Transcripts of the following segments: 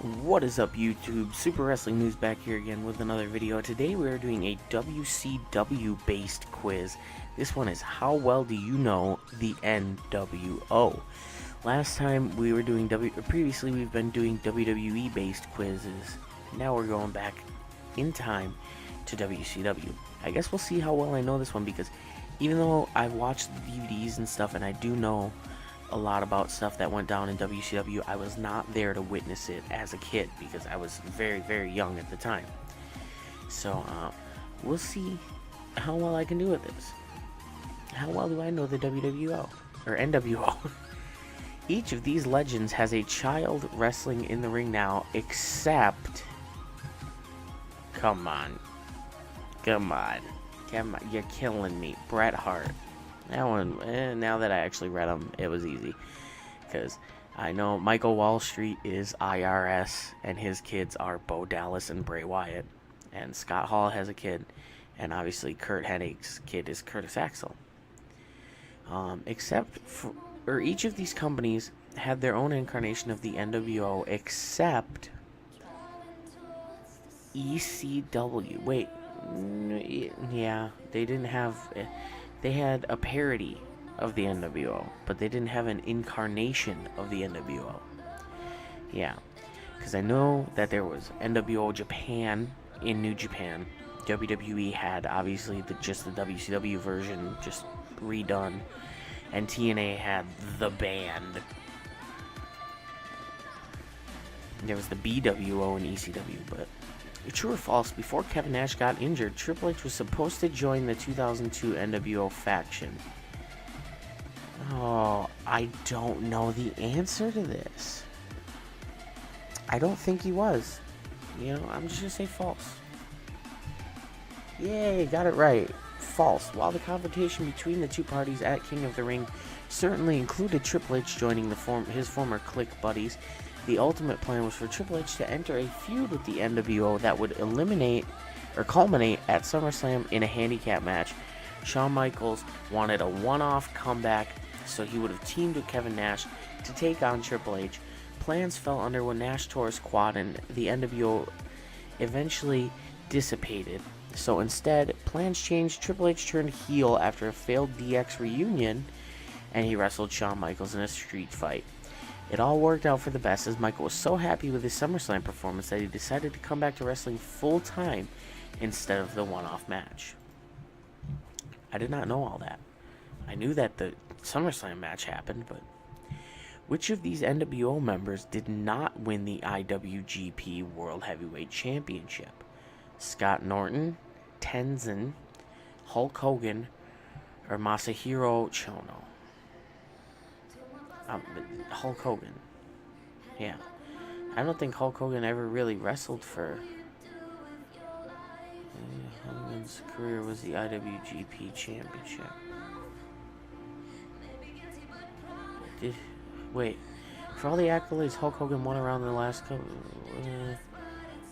What is up, YouTube? Super Wrestling News back here again with another video. Today we are doing a WCW based quiz. This one is how well do you know the NWO? Last time we were doing previously we've been doing WWE based quizzes. Now we're going back in time to WCW. I guess we'll see how well I know this one, because even though I've watched the DVDs and stuff and I do know a lot about stuff that went down in WCW, I was not there to witness it as a kid because I was very, very young at the time. So, we'll see how well I can do with this. How well do I know the WWO? Or NWO? Each of these legends has a child wrestling in the ring now, except... Come on. You're killing me. Bret Hart. That one, now that I actually read them, it was easy. Because I know Michael Wall Street is IRS, and his kids are Bo Dallas and Bray Wyatt. And Scott Hall has a kid, and obviously Kurt Hennig's kid is Curtis Axel. Each of these companies had their own incarnation of the NWO, except ECW. Wait, yeah, they didn't have... They had a parody of the NWO, but they didn't have an incarnation of the NWO. Yeah, because I know that there was NWO Japan in New Japan. WWE had obviously just the WCW version, just redone, and TNA had the band. There was the BWO and ECW, but true or false, before Kevin Nash got injured, Triple H was supposed to join the 2002 NWO faction. Oh, I don't know the answer to this. I don't think he was. You know, I'm just going to say false. Yay, got it right. False. While the confrontation between the two parties at King of the Ring certainly included Triple H joining his former Clique buddies, the ultimate plan was for Triple H to enter a feud with the NWO that would culminate at SummerSlam in a handicap match. Shawn Michaels wanted a one-off comeback, so he would have teamed with Kevin Nash to take on Triple H. Plans fell under when Nash tore his quad, and the NWO eventually dissipated. So instead, plans changed. Triple H turned heel after a failed DX reunion, and he wrestled Shawn Michaels in a street fight. It all worked out for the best, as Michael was so happy with his SummerSlam performance that he decided to come back to wrestling full-time instead of the one-off match. I did not know all that. I knew that the SummerSlam match happened, but which of these NWO members did not win the IWGP World Heavyweight Championship? Scott Norton, Tenzin, Hulk Hogan, or Masahiro Chono? Hulk Hogan. Yeah. I don't think Hulk Hogan ever really wrestled for... Hogan's career was the IWGP Championship. Wait. For all the accolades Hulk Hogan won around the last couple...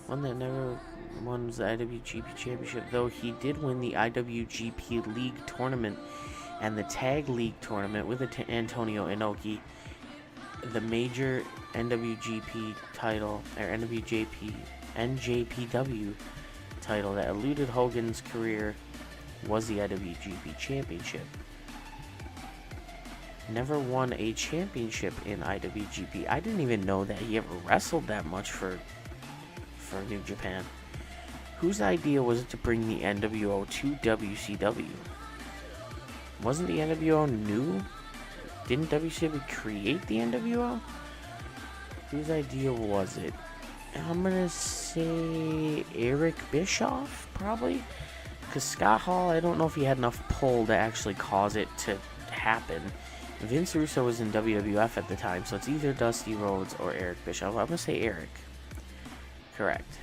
one that never won was the IWGP Championship, though he did win the IWGP League Tournament and the Tag League Tournament with Antonio Inoki. The major NWGP title, or NJPW title that eluded Hogan's career was the IWGP Championship. Never won a championship in IWGP. I didn't even know that he ever wrestled that much for New Japan. Whose idea was it to bring the NWO to WCW? Wasn't the NWO new? Didn't WCW create the NWO? Whose idea was it? I'm gonna say Eric Bischoff, probably? Because Scott Hall, I don't know if he had enough pull to actually cause it to happen. Vince Russo was in WWF at the time, so it's either Dusty Rhodes or Eric Bischoff. I'm gonna say Eric. Correct.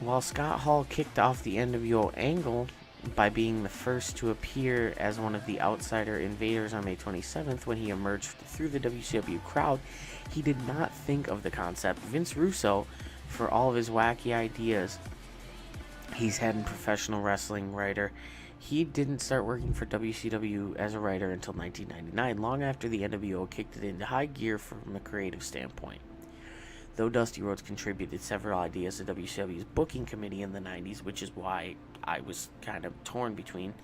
While Scott Hall kicked off the NWO angle by being the first to appear as one of the outsider invaders on May 27th when he emerged through the WCW crowd, he did not think of the concept. Vince Russo, for all of his wacky ideas he's had in professional wrestling writer, he didn't start working for WCW as a writer until 1999, long after the NWO kicked it into high gear from a creative standpoint. though Dusty Rhodes contributed several ideas to WCW's booking committee in the 90s, which is why I was kind of torn between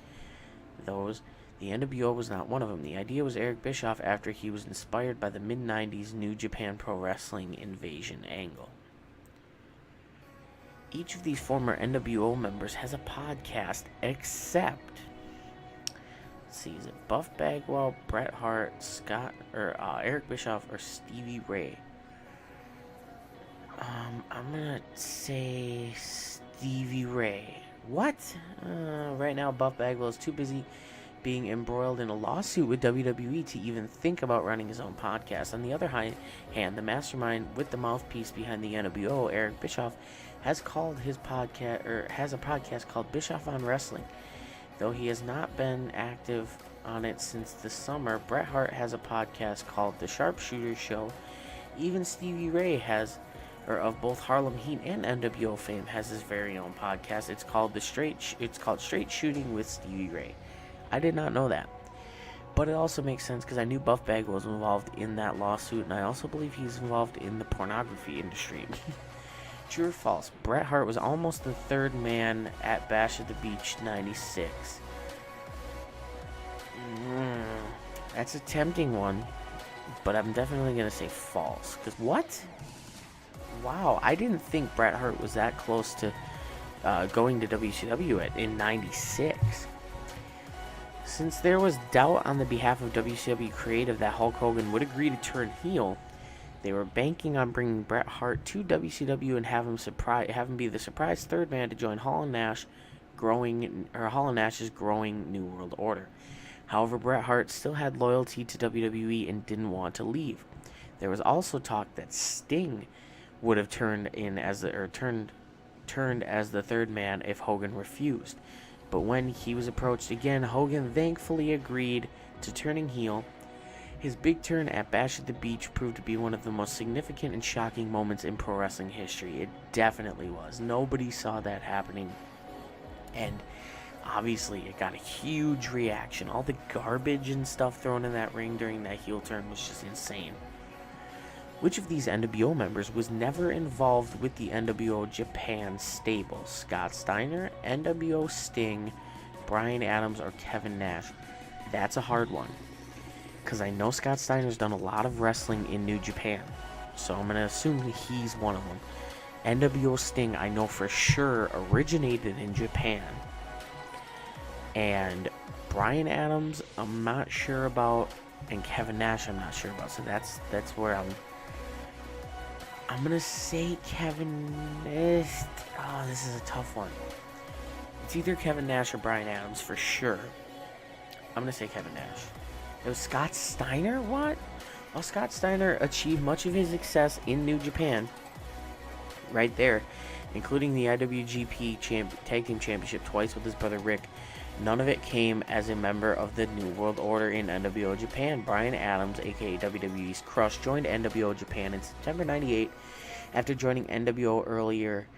those. The NWO was not one of them. The idea was Eric Bischoff after he was inspired by the mid-90s New Japan Pro Wrestling invasion angle. Each of these former NWO members has a podcast except, let's see, is it Buff Bagwell, Bret Hart, Eric Bischoff, or Stevie Ray? I'm gonna say Stevie Ray. What? Right now, Buff Bagwell is too busy being embroiled in a lawsuit with WWE to even think about running his own podcast. On the other hand, the mastermind with the mouthpiece behind the NWO, Eric Bischoff, has a podcast called Bischoff on Wrestling. Though he has not been active on it since the summer, Bret Hart has a podcast called The Sharpshooter Show. Even Stevie Ray of both Harlem Heat and NWO fame, has his very own podcast. It's called Straight Shooting with Stevie Ray. I did not know that. But it also makes sense because I knew Buff Bagwell was involved in that lawsuit, and I also believe he's involved in the pornography industry. True or false? Bret Hart was almost the third man at Bash at the Beach 96. That's a tempting one, but I'm definitely going to say false. Because what? Wow, I didn't think Bret Hart was that close to going to WCW in 96. Since there was doubt on the behalf of WCW Creative that Hulk Hogan would agree to turn heel, they were banking on bringing Bret Hart to WCW and have him be the surprise third man to join Hall and Nash's growing New World Order. However, Bret Hart still had loyalty to WWE and didn't want to leave. There was also talk that Sting would have turned as the third man if Hogan refused. But when he was approached again, Hogan thankfully agreed to turning heel. His big turn at Bash at the Beach proved to be one of the most significant and shocking moments in pro wrestling history. It definitely was. Nobody saw that happening. And obviously it got a huge reaction. All the garbage and stuff thrown in that ring during that heel turn was just insane. Which of these NWO members was never involved with the NWO Japan stable? Scott Steiner, NWO Sting, Bryan Adams, or Kevin Nash? That's a hard one, because I know Scott Steiner's done a lot of wrestling in New Japan, so I'm going to assume he's one of them. NWO Sting, I know for sure, originated in Japan. And Bryan Adams, I'm not sure about, and Kevin Nash, I'm not sure about, so that's where I'm going to say Kevin Nash. Oh, this is a tough one. It's either Kevin Nash or Bryan Adams for sure. I'm going to say Kevin Nash. It was Scott Steiner? What? Well, Scott Steiner achieved much of his success in New Japan. Right there. Including the IWGP Tag Team Championship twice with his brother Rick. None of it came as a member of the New World Order in NWO Japan. Bryan Adams, aka WWE's Crush, joined NWO Japan in September 98 after joining NWO earlier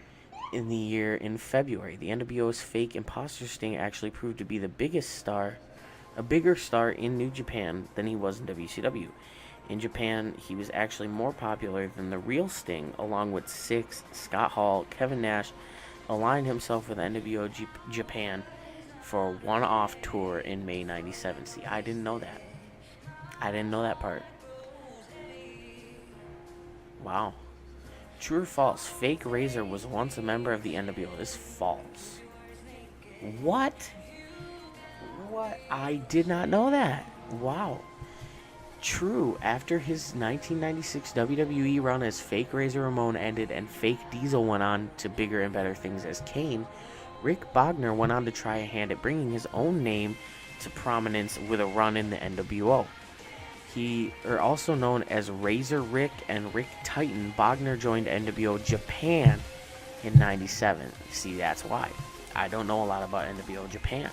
in the year in February. The NWO's fake imposter Sting actually proved to be a bigger star in New Japan than he was in WCW. In Japan, he was actually more popular than the real Sting, along with Syxx, Scott Hall, Kevin Nash, aligned himself with NWO Japan for a one-off tour in May 97. See, I didn't know that. I didn't know that part. Wow. True or false? Fake Razor was once a member of the NWO. This is false. What? What? I did not know that. Wow. True. After his 1996 WWE run as Fake Razor Ramon ended and Fake Diesel went on to bigger and better things as Kane, Rick Bogner went on to try a hand at bringing his own name to prominence with a run in the NWO. He are also known as Razor Rick and Rick Titan. Bogner joined NWO Japan in 97. See, that's why. I don't know a lot about NWO Japan.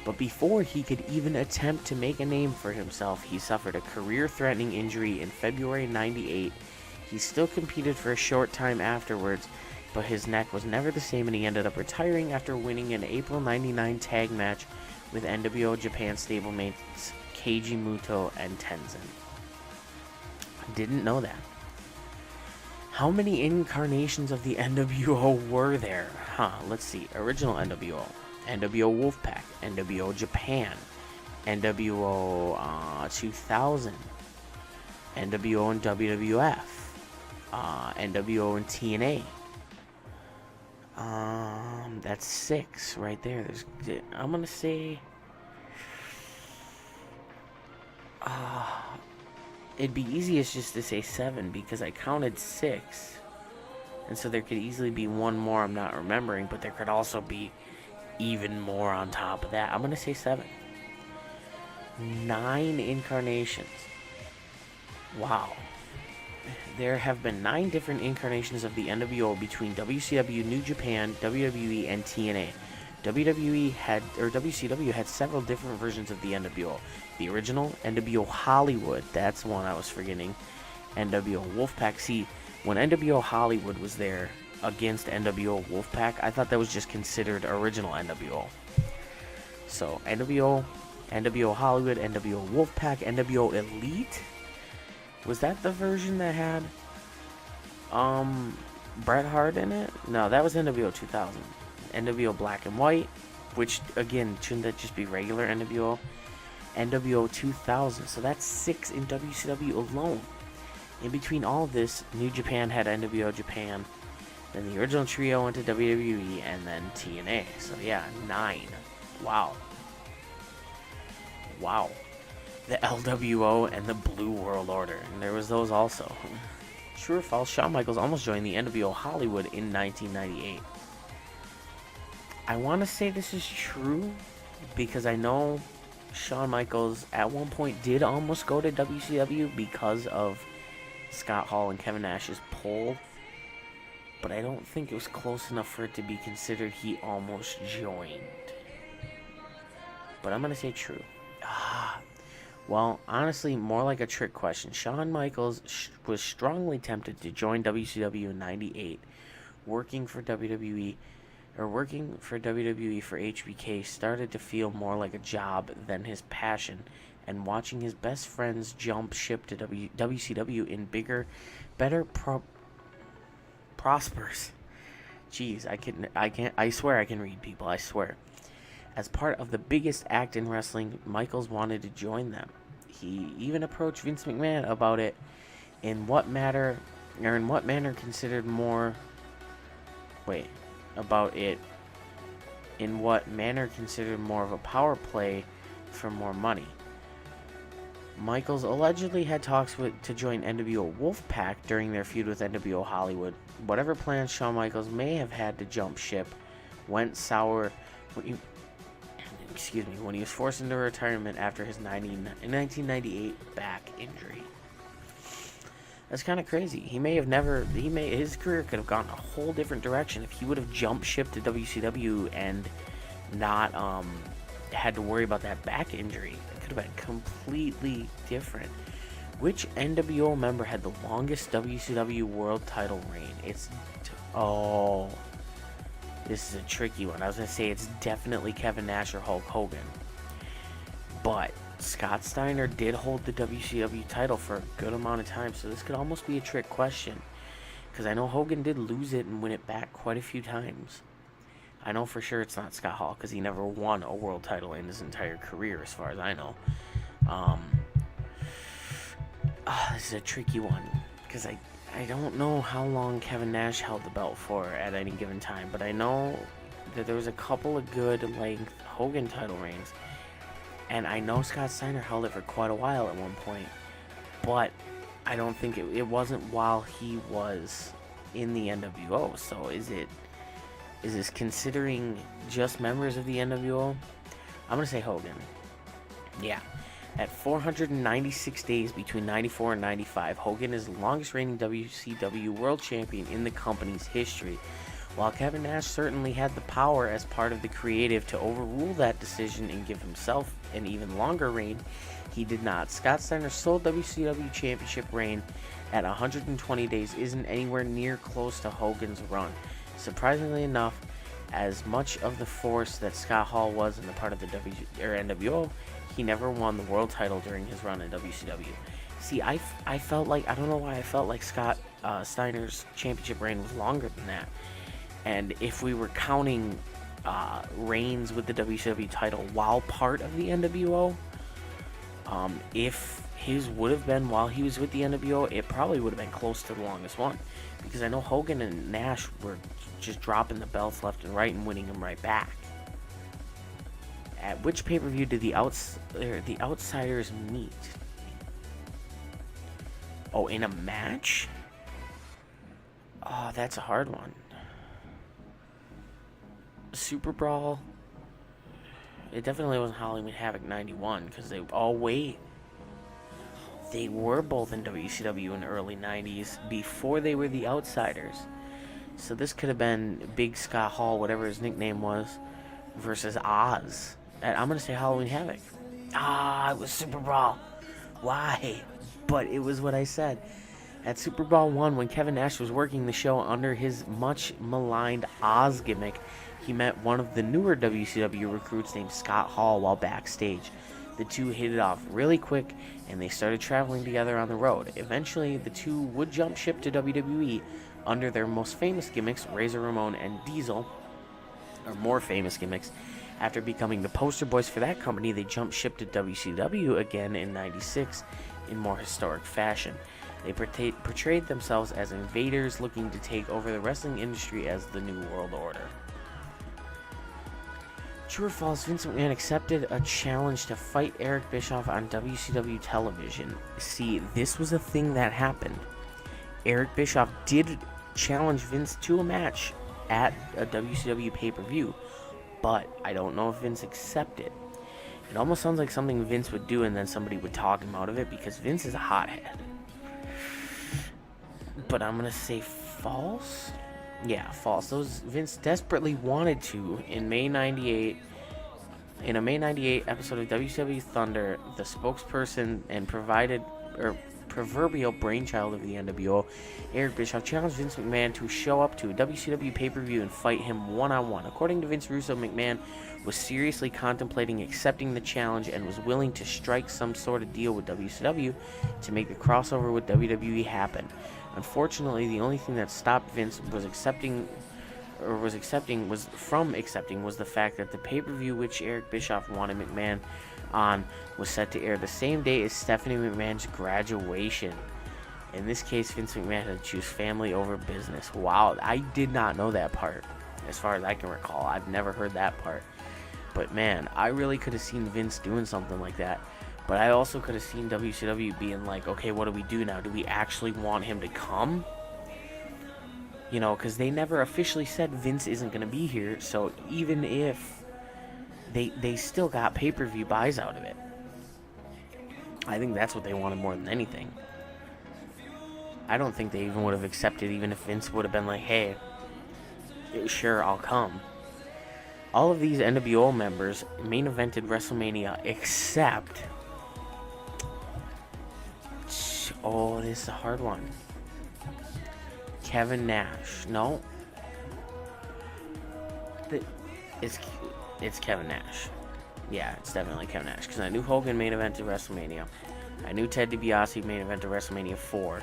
But before he could even attempt to make a name for himself, he suffered a career-threatening injury in February 98. He still competed for a short time afterwards, but his neck was never the same and he ended up retiring after winning an April 99 tag match with NWO Japan stablemates Keiji Muto and Tenzin. I didn't know that. How many incarnations of the NWO were there? Let's see. Original NWO, NWO Wolfpack, NWO Japan, NWO 2000, NWO and WWF, NWO and TNA. That's 6 right there. I'm gonna say, it'd be easiest just to say 7 because I counted 6, and so there could easily be one more I'm not remembering, but there could also be even more on top of that. I'm gonna say 7. 9 incarnations. Wow. There have been 9 different incarnations of the NWO between WCW, New Japan, WWE, and TNA. WCW had several different versions of the NWO. The original, NWO Hollywood, that's one I was forgetting. NWO Wolfpack. See, when NWO Hollywood was there against NWO Wolfpack, I thought that was just considered original NWO. So, NWO Hollywood, NWO Wolfpack, NWO Elite. Was that the version that had Bret Hart in it? No, that was NWO 2000. NWO Black and White, which again, shouldn't that just be regular NWO? NWO 2000. So that's 6 in WCW alone. In between all of this, New Japan had NWO Japan, then the original trio went to WWE, and then TNA. So yeah, 9. Wow. The LWO and the Blue World Order, and there was those also. True or false, Shawn Michaels almost joined the NWO Hollywood in 1998. I want to say this is true because I know Shawn Michaels at one point did almost go to WCW because of Scott Hall and Kevin Nash's pull, but I don't think it was close enough for it to be considered he almost joined. But I'm going to say true. Well, honestly, more like a trick question. Shawn Michaels was strongly tempted to join WCW in 98. Working for WWE for HBK started to feel more like a job than his passion, and watching his best friends jump ship to WCW in bigger, better prospers. Jeez, I swear I can read people, I swear. As part of the biggest act in wrestling, Michaels wanted to join them. He even approached Vince McMahon about it. In what manner considered more of a power play for more money. Michaels allegedly had talks to join NWO Wolfpack during their feud with NWO Hollywood. Whatever plans Shawn Michaels may have had to jump ship went sour when he was forced into retirement after his 1998 back injury. That's kind of crazy. His career could have gone a whole different direction if he would have jumped ship to WCW and not had to worry about that back injury. It could have been completely different. Which NWO member had the longest WCW world title reign? This is a tricky one. I was going to say it's definitely Kevin Nash or Hulk Hogan. But Scott Steiner did hold the WCW title for a good amount of time, so this could almost be a trick question. Because I know Hogan did lose it and win it back quite a few times. I know for sure it's not Scott Hall, because he never won a world title in his entire career, as far as I know. This is a tricky one, because I don't know how long Kevin Nash held the belt for at any given time, but I know that there was a couple of good length Hogan title reigns, and I know Scott Steiner held it for quite a while at one point, but I don't think it wasn't while he was in the NWO. So is this considering just members of the NWO? I'm gonna say Hogan. Yeah. At 496 days between 94 and 95, Hogan is the longest reigning WCW World Champion in the company's history. While Kevin Nash certainly had the power as part of the creative to overrule that decision and give himself an even longer reign, he did not. Scott Steiner's sole WCW Championship reign at 120 days isn't anywhere near close to Hogan's run. Surprisingly enough, as much of the force that Scott Hall was in the part of the NWO, he never won the world title during his run in WCW. See, I felt like, I don't know why I felt like Scott Steiner's championship reign was longer than that. And if we were counting reigns with the WCW title while part of the NWO, if his would have been while he was with the NWO, it probably would have been close to the longest one. Because I know Hogan and Nash were just dropping the belts left and right and winning them right back. At which pay-per-view did the Outsiders meet? Oh, in a match? Oh, that's a hard one. Super Brawl. It definitely wasn't Halloween Havoc 91 because they... Oh, wait. They were both in WCW in the early 90s before they were the Outsiders. So this could have been Big Scott Hall, whatever his nickname was, versus Oz. And I'm going to say Halloween Havoc. It was Super Brawl. Why? But it was what I said. At Super Brawl 1, when Kevin Nash was working the show under his much maligned Oz gimmick, he met one of the newer WCW recruits named Scott Hall while backstage. The two hit it off really quick, and they started traveling together on the road. Eventually, the two would jump ship to WWE under their most famous gimmicks, Razor Ramon and Diesel, or more famous gimmicks. After becoming the poster boys for that company, they jumped ship to WCW again in '96 in more historic fashion. They portrayed themselves as invaders looking to take over the wrestling industry as the New World Order. True or false, Vince McMahon accepted a challenge to fight Eric Bischoff on WCW television. See, this was a thing that happened. Eric Bischoff did challenge Vince to a match at a WCW pay-per-view, but I don't know if Vince accepted. It almost sounds like something Vince would do and then somebody would talk him out of it because Vince is a hothead. But I'm going to say false? Yeah, false. Vince desperately wanted to in May 98. In a May 98 episode of WCW Thunder, the spokesperson and proverbial brainchild of the NWO, Eric Bischoff, challenged Vince McMahon to show up to a WCW pay-per-view and fight him one-on-one. According to Vince Russo, McMahon was seriously contemplating accepting the challenge and was willing to strike some sort of deal with WCW to make the crossover with WWE happen. Unfortunately, the only thing that stopped Vince was the fact that the pay-per-view which Eric Bischoff wanted McMahon on was set to air the same day as Stephanie McMahon's graduation. In this case, Vince McMahon had to choose family over business. Wow, I did not know that part. As far as I can recall, I've never heard that part. But man, I really could have seen Vince doing something like that. But I also could have seen WCW being like, okay, what do we do now? Do we actually want him to come? You know, because they never officially said Vince isn't going to be here. So even if they still got pay-per-view buys out of it. I think that's what they wanted more than anything. I don't think they even would have accepted even if Vince would have been like, hey, sure, I'll come. All of these NWO members main evented WrestleMania except... Oh, this is a hard one. Kevin Nash. No. It's Kevin Nash. Yeah, it's definitely Kevin Nash. Because I knew Hogan main evented WrestleMania. I knew Ted DiBiase main evented WrestleMania 4.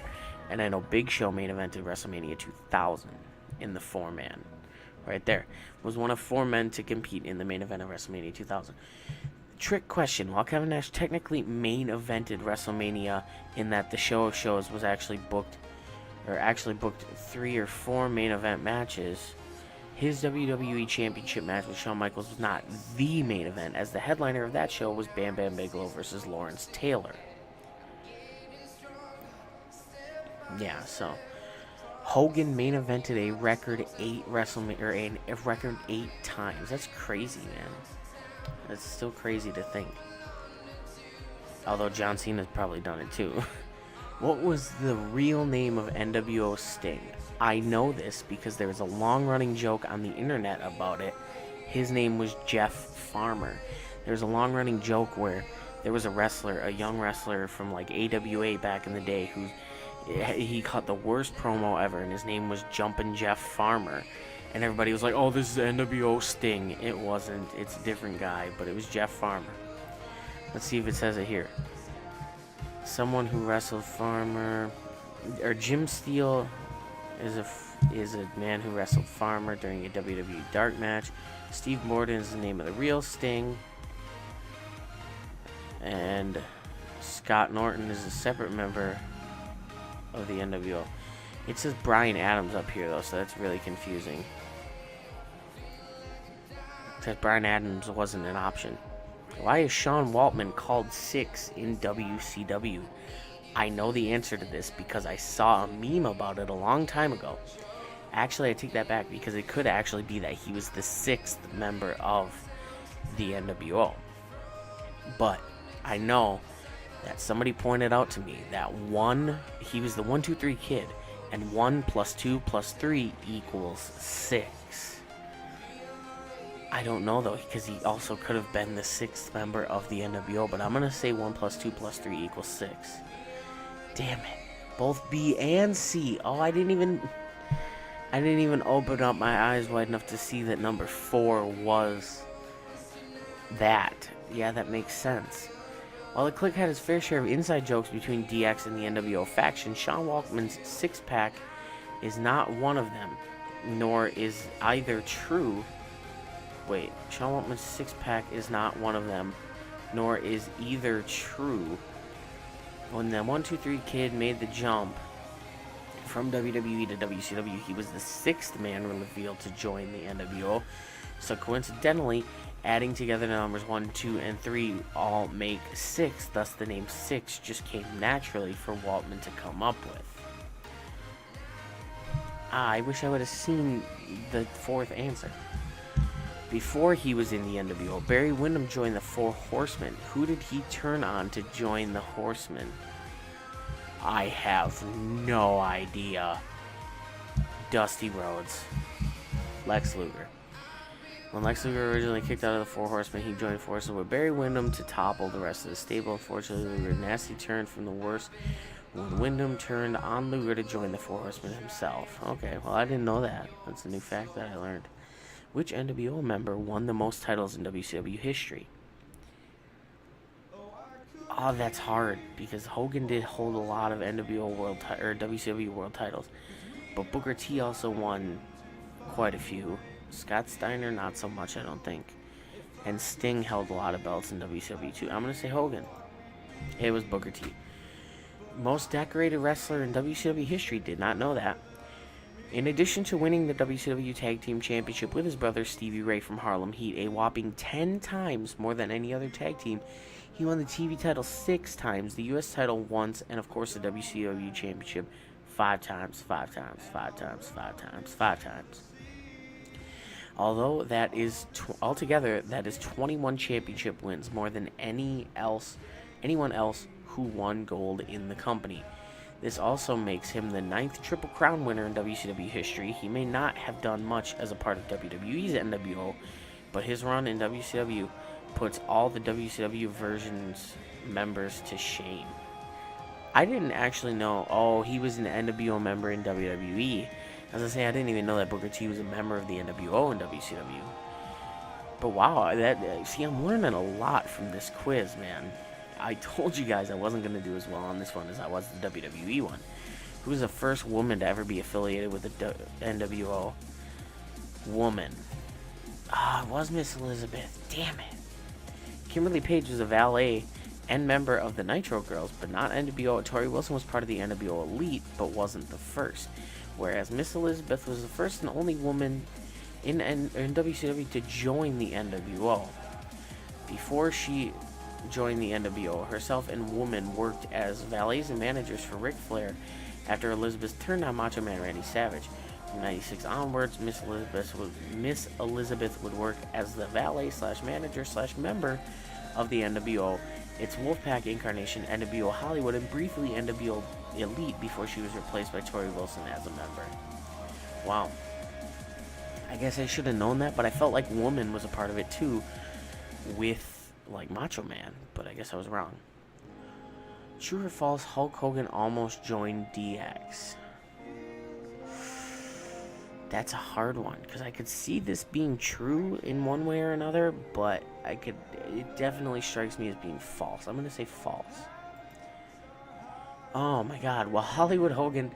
And I know Big Show main evented WrestleMania 2000 in the 4-man. Right there. Was one of 4 men to compete in the main event of WrestleMania 2000. Trick question. While Kevin Nash technically main evented WrestleMania in that the show of shows was actually booked 3 or 4 main event matches, his WWE Championship match with Shawn Michaels was not the main event, as the headliner of that show was Bam Bam Bigelow versus Lawrence Taylor. Yeah, so Hogan main evented a record 8 WrestleMania, or a record 8 times. That's crazy, man. That's still crazy to think. Although John Cena's probably done it too. What was the real name of NWO Sting? I know this because there was a long-running joke on the internet about it. His name was Jeff Farmer. There was a long-running joke where there was a young wrestler from like AWA back in the day who he cut the worst promo ever, and his name was Jumpin' Jeff Farmer. And everybody was like, oh, this is NWO Sting. It wasn't. It's a different guy, but it was Jeff Farmer. Let's see if it says it here. someone who wrestled Farmer, or Jim Steele is a man who wrestled Farmer during a WWE dark match. Steve Morton is the name of the real Sting. And Scott Norton is a separate member of the NWO. It says Brian Adams up here, though, so that's really confusing. Because Brian Adams wasn't an option. Why is Sean Waltman called 6 in WCW? I know the answer to this because I saw a meme about it a long time ago. Actually, I take that back because it could actually be that he was the 6th member of the NWO. But I know that somebody pointed out to me that he was the 1, 2, 3 kid, and 1 + 2 + 3 = 6. I don't know though, because he also could have been the 6th member of the NWO, but I'm gonna say 1 + 2 + 3 = 6. Damn it. Both B and C. Oh, I didn't even open up my eyes wide enough to see that number 4 was that. Yeah, that makes sense. While the Clique had his fair share of inside jokes between DX and the NWO faction, Sean Waltman's six-pack is not one of them, nor is either true. Wait, Sean Waltman's six-pack is not one of them, nor is either true. When the 1, 2, 3 kid made the jump from WWE to WCW, he was the 6th man revealed to join the NWO. So coincidentally, adding together the numbers 1, 2, and 3 all make 6. Thus, the name 6 just came naturally for Waltman to come up with. I wish I would have seen the 4th answer. Before he was in the NWO, Barry Windham joined the Four Horsemen. Who did he turn on to join the Horsemen? I have no idea. Dusty Rhodes. Lex Luger. When Lex Luger originally kicked out of the Four Horsemen, he joined forces with Barry Windham to topple the rest of the stable. Unfortunately, Luger nasty turned from the worst when Windham turned on Luger to join the Four Horsemen himself. Okay, well, I didn't know that. That's a new fact that I learned. Which NWO member won the most titles in WCW history? Oh, that's hard because Hogan did hold a lot of NWO or WCW world titles, but Booker T also won quite a few. Scott Steiner, not so much, I don't think. And Sting held a lot of belts in WCW too. I'm gonna say Hogan. It was Booker T. Most decorated wrestler in WCW history. Did not know that. In addition to winning the WCW Tag Team Championship with his brother Stevie Ray from Harlem Heat a whopping 10 times more than any other tag team, he won the TV title 6 times, the US title once, and of course the WCW Championship 5 times. Although that is altogether that is 21 championship wins, more than anyone else who won gold in the company. This also makes him the 9th Triple Crown winner in WCW history. He may not have done much as a part of WWE's NWO, but his run in WCW puts all the WCW version's members to shame. I didn't actually know, he was an NWO member in WWE. As I say, I didn't even know that Booker T was a member of the NWO in WCW. But wow, I'm learning a lot from this quiz, man. I told you guys I wasn't going to do as well on this one as I was the WWE one. Who was the first woman to ever be affiliated with the NWO? Woman. It was Miss Elizabeth. Damn it. Kimberly Page was a valet and member of the Nitro Girls, but not NWO. Tori Wilson was part of the NWO Elite, but wasn't the first. Whereas Miss Elizabeth was the first and only woman in WCW to join the NWO. Before she joined the NWO, herself and Woman worked as valets and managers for Ric Flair after Elizabeth turned on Macho Man Randy Savage. From 96 onwards, Miss Elizabeth would work as the valet/manager/member of the NWO, its Wolfpack incarnation, NWO Hollywood, and briefly NWO Elite before she was replaced by Tori Wilson as a member. Wow. I guess I should have known that, but I felt like Woman was a part of it too with like Macho Man, but I guess I was wrong. True or false, Hulk Hogan almost joined DX? That's a hard one, because I could see this being true in one way or another, but it definitely strikes me as being false. I'm going to say false. Oh my God! While Hollywood Hogan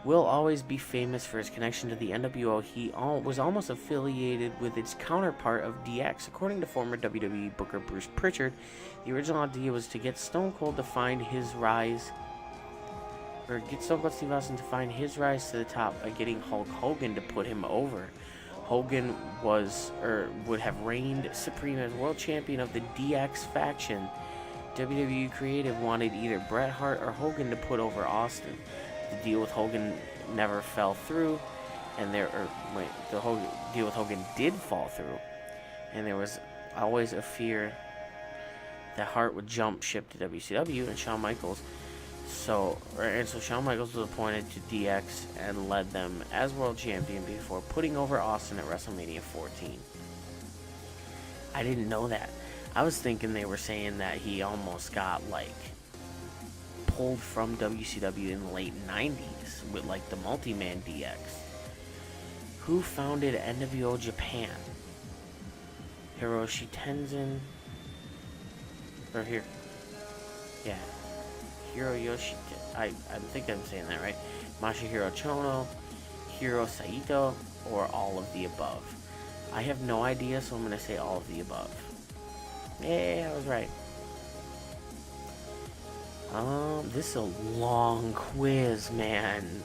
will always be famous for his connection to the NWO, he was almost affiliated with its counterpart of DX. According to former WWE Booker Bruce Pritchard, the original idea was to get Stone Cold to find his rise, or get Stone Cold Steve Austin to find his rise to the top by getting Hulk Hogan to put him over. Hogan would have reigned supreme as world champion of the DX faction. WWE Creative wanted either Bret Hart or Hogan to put over Austin. The deal with Hogan never fell through, and deal with Hogan did fall through, and there was always a fear that Hart would jump ship to WCW, and Shawn Michaels. So Shawn Michaels was appointed to DX and led them as world champion before putting over Austin at WrestleMania 14. I didn't know that. I was thinking they were saying that he almost got pulled from WCW in the late 90s with the multi-man DX. Who founded NWO Japan? Hiroshi Tenzin. Or here. Yeah. Hiroyoshi. I think I'm saying that right. Masahiro Chono, Hiro Saito, or all of the above. I have no idea, so I'm going to say all of the above. Yeah, I was right. This is a long quiz, man.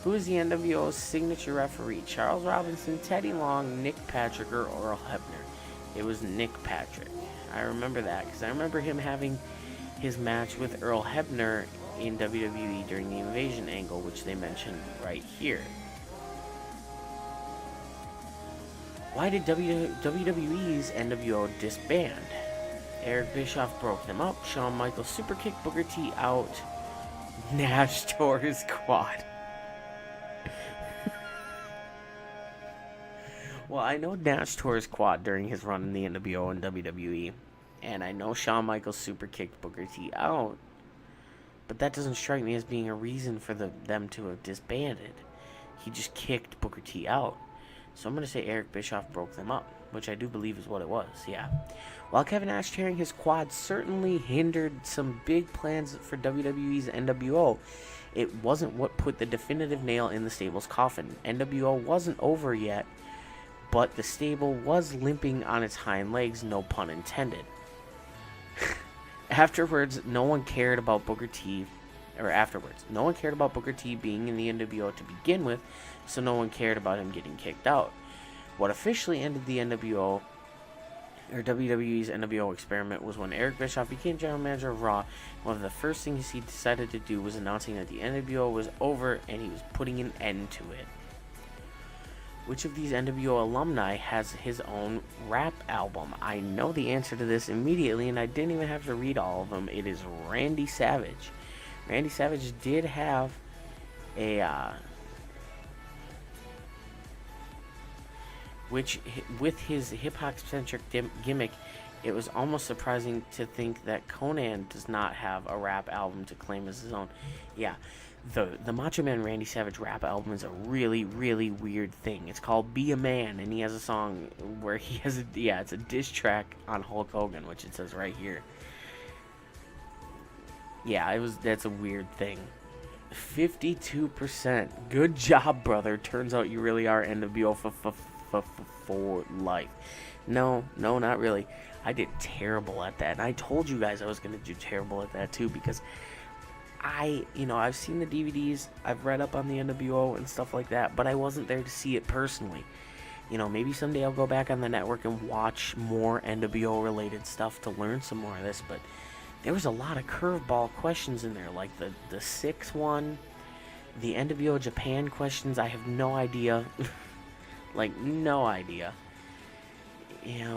Who is the NWO's signature referee? Charles Robinson, Teddy Long, Nick Patrick, or Earl Hebner? It was Nick Patrick. I remember that because I remember him having his match with Earl Hebner in WWE during the Invasion angle, which they mentioned right here. Why did WWE's NWO disband? Eric Bischoff broke them up. Shawn Michaels super kicked Booker T out. Nash tore his quad. Well, I know Nash tore his quad during his run in the NWO and WWE. And I know Shawn Michaels super kicked Booker T out. But that doesn't strike me as being a reason for them to have disbanded. He just kicked Booker T out. So I'm going to say Eric Bischoff broke them up, which I do believe is what it was, yeah. While Kevin Nash tearing his quad certainly hindered some big plans for WWE's NWO, it wasn't what put the definitive nail in the stable's coffin. NWO wasn't over yet, but the stable was limping on its hind legs, no pun intended. Afterwards, no one cared about Booker T being in the NWO to begin with, so no one cared about him getting kicked out. What officially ended the NWO, or WWE's NWO experiment, was when Eric Bischoff became general manager of Raw. One of the first things he decided to do was announcing that the NWO was over and he was putting an end to it. Which of these NWO alumni has his own rap album? I know the answer to this immediately, and I didn't even have to read all of them. It is Randy Savage. Randy Savage did have a, which with his hip-hop-centric gimmick, it was almost surprising to think that Conan does not have a rap album to claim as his own. Yeah, the Macho Man Randy Savage rap album is a really, really weird thing. It's called Be a Man, and he has a song where he has it's a diss track on Hulk Hogan, which it says right here. Yeah, that's a weird thing. 52%. Good job, brother. Turns out you really are NWO for life. No, not really. I did terrible at that. And I told you guys I was going to do terrible at that too, because I've seen the DVDs, I've read up on the NWO and stuff like that, but I wasn't there to see it personally. Maybe someday I'll go back on the network and watch more NWO related stuff to learn some more of this, but there was a lot of curveball questions in there, like the 6-1, the NWO Japan questions. I have no idea. No idea.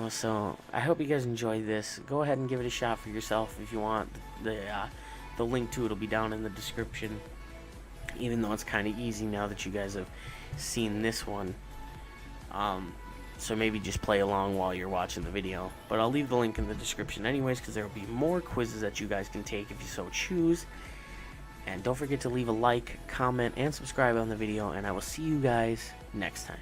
So I hope you guys enjoyed this. Go ahead and give it a shot for yourself if you want. The link to it will be down in the description, even though it's kind of easy now that you guys have seen this one. So maybe just play along while you're watching the video. But I'll leave the link in the description anyways, because there will be more quizzes that you guys can take if you so choose. And don't forget to leave a like, comment, and subscribe on the video, and I will see you guys next time.